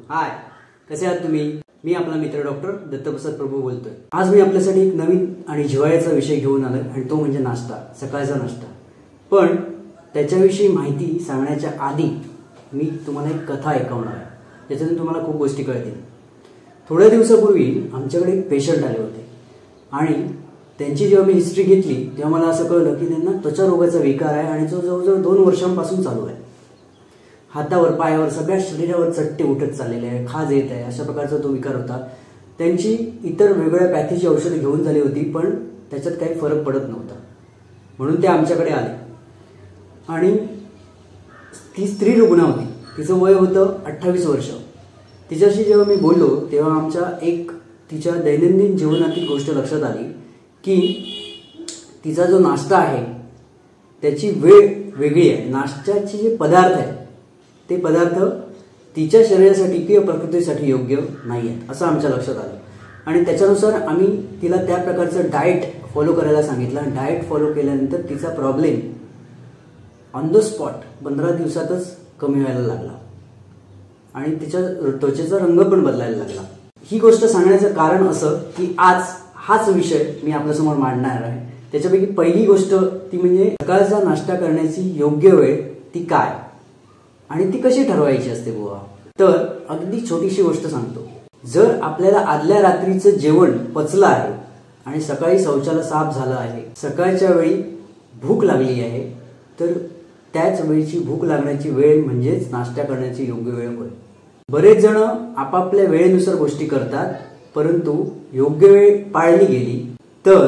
हाय, कसे आहात तुम्ही? मी आपला मित्र डॉक्टर दत्तप्रसाद प्रभू बोलतोय। आज मी आपल्यासाठी एक नवीन आणि जिव्हाळ्याचा विषय घेऊन आलोय आणि तो म्हणजे नाश्ता, सकाळचा नाश्ता। पण त्याच्याविषयी माहिती सांगण्याच्या आधी मी तुम्हाला एक कथा ऐकवणार आहे, ज्याच्यातून तुम्हाला खूप गोष्टी कळतील। थोड्या दिवसापूर्वी आमच्याकडे एक पेशंट आले होते आणि त्यांची जेव्हा मी हिस्ट्री घेतली तेव्हा मला असं कळलं की त्यांना त्वचा रोगाचा विकार आहे आणि जो जवळजवळ 2 वर्षांपासून चालू आहे। हातावर, पायावर, सगळ्या शरीरावर चट्टे उठत चाललेले आहे, खाज येत आहे, अशा प्रकारचा तो विकार होता। त्यांची इतर वेगवेगळ्या पॅथीची औषधं घेऊन झाली होती, पण त्याच्यात काही फरक पडत नव्हता। म्हणून ते आमच्याकडे आले आणि ती स्त्री रुग्ण होती, तिचं वय होतं 28 वर्ष। तिच्याशी जेव्हा मी बोललो तेव्हा तिच्या दैनंदिन जीवनातील गोष्ट लक्षात आली की तिचा जो नाश्ता आहे त्याची वेळ वेगळी आहे। नाश्त्याचे जे पदार्थ आहेत ते पदार्थ तिच्या शरीरासाठी किंवा प्रकृतीसाठी योग्य नाही आहेत असं आमच्या लक्षात आलं आणि त्याच्यानुसार आम्ही तिला त्या प्रकारचं डाएट फॉलो करायला सांगितलं। डाएट फॉलो केल्यानंतर तिचा प्रॉब्लेम ऑन द स्पॉट 15 दिवसातच कमी व्हायला लागला आणि तिच्या त्वचेचा रंग पण बदलायला लागला। ही गोष्ट सांगण्याचं कारण असं की आज हाच विषय मी आपल्यासमोर मांडणार आहे। त्याच्यापैकी पहिली गोष्ट ती म्हणजे सकाळचा नाश्ता करण्याची योग्य वेळ ती काय आणि ती कशी ठरवायची असते बुवा। तर अगदी छोटीशी गोष्ट सांगतो। जर आपल्याला आदल्या रात्रीचं जेवण पचलं आहे आणि सकाळी शौचाला साफ झालं आहे, सकाळच्या वेळी भूक लागली आहे, तर त्याच वेळची भूक लागण्याची वेळ म्हणजेच नाश्ता करण्याची योग्य वेळ होय। बरेच जण आपापल्या वेळेनुसार गोष्टी करतात, परंतु योग्य वेळ पाळली गेली तर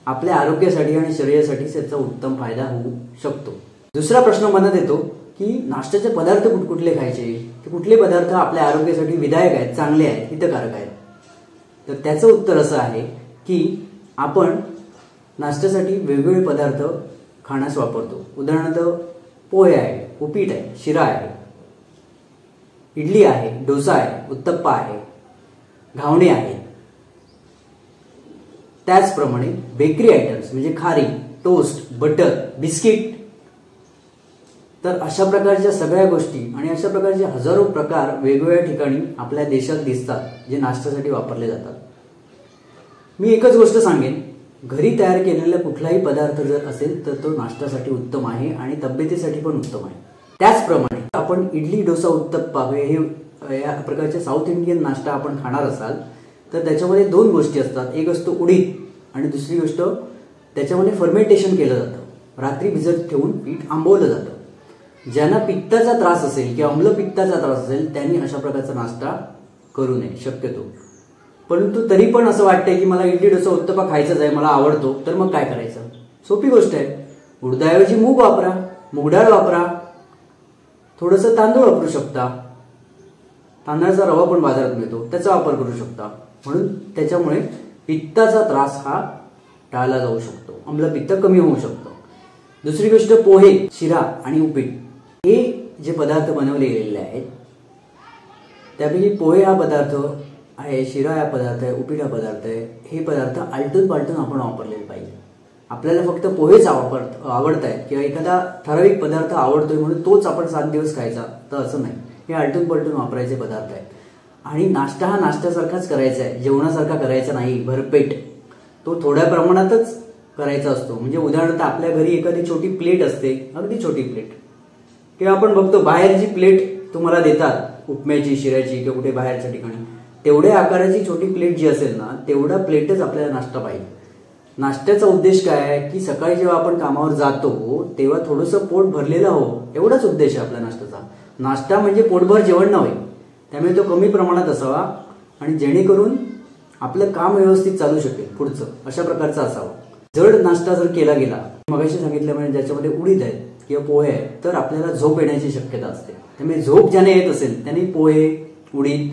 आपल्या आरोग्यासाठी आणि शरीरासाठी त्याचा उत्तम फायदा होऊ शकतो। दुसरा प्रश्न मनात येतो की नाश्त्याचे पदार्थ कुठले खायचे, की कुठले पदार्थ आपल्या आरोग्यासाठी विधायक आहेत, चांगले आहेत, हितकारक आहेत। तर त्याचं उत्तर असं आहे की आपण नाश्त्यासाठी वेगवेगळे पदार्थ खाण्यास वापरतो। उदाहरणार्थ पोहे आहे, उपीट आहे, शिरा आहे, इडली आहे, डोसा आहे, उत्तप्पा आहे, घावणे आहे। त्याचप्रमाणे बेकरी आयटम्स म्हणजे खारी, टोस्ट, बटर, बिस्किट। तर अशा प्रकारच्या सगळ्या गोष्टी आणि अशा प्रकारचे हजारो प्रकार वेगवेगळ्या ठिकाणी आपल्या देशात दिसतात जे नाश्त्यासाठी वापरले जातात। मी एकच गोष्ट सांगेन, घरी तयार केलेला कुठलाही पदार्थ जर असेल तर तो नाश्त्यासाठी उत्तम आहे आणि तब्येतीसाठी पण उत्तम आहे। त्याचप्रमाणे आपण इडली, डोसा, उत्तप्पा हे या प्रकारचे साऊथ इंडियन नाश्ता आपण खाणार असाल तर त्याच्यामध्ये 2 गोष्टी असतात। एक असतो उडीद आणि दुसरी गोष्ट त्याच्यामध्ये फर्मेंटेशन केलं जातं, रात्री भिजत ठेवून पीठ आंबवलं जातं। ज्यांना पित्ताचा त्रास असेल किंवा अम्लपित्ताचा त्रास असेल त्यांनी अशा प्रकारचा नाश्ता करू नये शक्यतो। परंतु तरी पण असं वाटतंय की मला इडली, डोसा, उत्तप्पा खायचाच आहे, मला आवडतो, तर मग काय करायचं? सोपी गोष्ट आहे, उडदाऐवजी मूग वापरा, मूग डाळ वापरा, थोडंसं तांदूळ वापरू शकता, तांदळाचा रवा पण बाजारात मिळतो त्याचा वापर करू शकता। म्हणून त्याच्यामुळे पित्ताचा त्रास हा टाळला जाऊ शकतो, अम्लपित्त कमी होऊ शकतो। दुसरी गोष्ट पोहे, शिरा आणि उपीट हे जे पदार्थ बनवले गेलेले आहेत त्यापैकी पोहे हा पदार्थ आहे, शिरा हा पदार्थ आहे, उपीट हा पदार्थ आहे, हे पदार्थ आलटून पालटून आपण वापरले पाहिजे। आपल्याला फक्त पोहेच आवडत आहेत किंवा एखादा ठराविक पदार्थ आवडतोय म्हणून तोच आपण 7 दिवस खायचा, तर असं नाही। हे आलटून पलटून वापरायचे पदार्थ आहेत आणि नाश्ता हा नाश्त्यासारखाच करायचा आहे, जेवणासारखा करायचा नाही भरपेट। तो थोड्या प्रमाणातच करायचा असतो। म्हणजे उदाहरणार्थ आपल्या घरी एखादी छोटी प्लेट असते, अगदी छोटी प्लेट, किंवा आपण बघतो बाहेरची प्लेट तुम्हाला देतात उपम्याची, शिऱ्याची किंवा कुठे बाहेरच्या ठिकाणी, तेवढ्या आकाराची छोटी प्लेट जी असेल ना तेवढा प्लेटच आपल्याला नाश्ता पाहिजे। नाश्त्याचा उद्देश काय आहे की सकाळी जेव्हा आपण कामावर जातो तेव्हा थोडंसं पोट भरलेलं हो, एवढाच उद्देश आहे आपल्या नाश्त्याचा। नाश्ता म्हणजे पोटभर जेवण नव्हे, त्यामुळे तो कमी प्रमाणात असावा आणि जेणेकरून आपलं काम व्यवस्थित चालू शकेल पुढचं, अशा प्रकारचा असावा। जड नाश्ता जर केला गेला, मगाशी सांगितल्यामुळे ज्याच्यामध्ये उडीद आहेत किंवा पोहे आहेत, तर आपल्याला झोप येण्याची शक्यता असते। त्यामुळे झोप ज्याने येत असेल त्यांनी पोहे, उडीद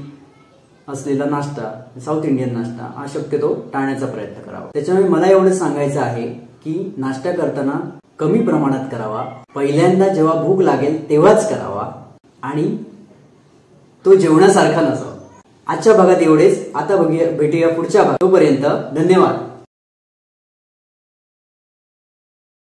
असलेला नाश्ता, साऊथ इंडियन नाश्ता हा शक्यतो टाळण्याचा प्रयत्न करावा। त्याच्यामुळे मला एवढंच सांगायचं आहे की नाश्ता करताना कमी प्रमाणात करावा, पहिल्यांदा जेव्हा भूक लागेल तेव्हाच करावा आणि तो जेवणासारखा नसावा। आजच्या भागात एवढेच, आता भेटूया पुढच्या भागात। तोपर्यंत धन्यवाद।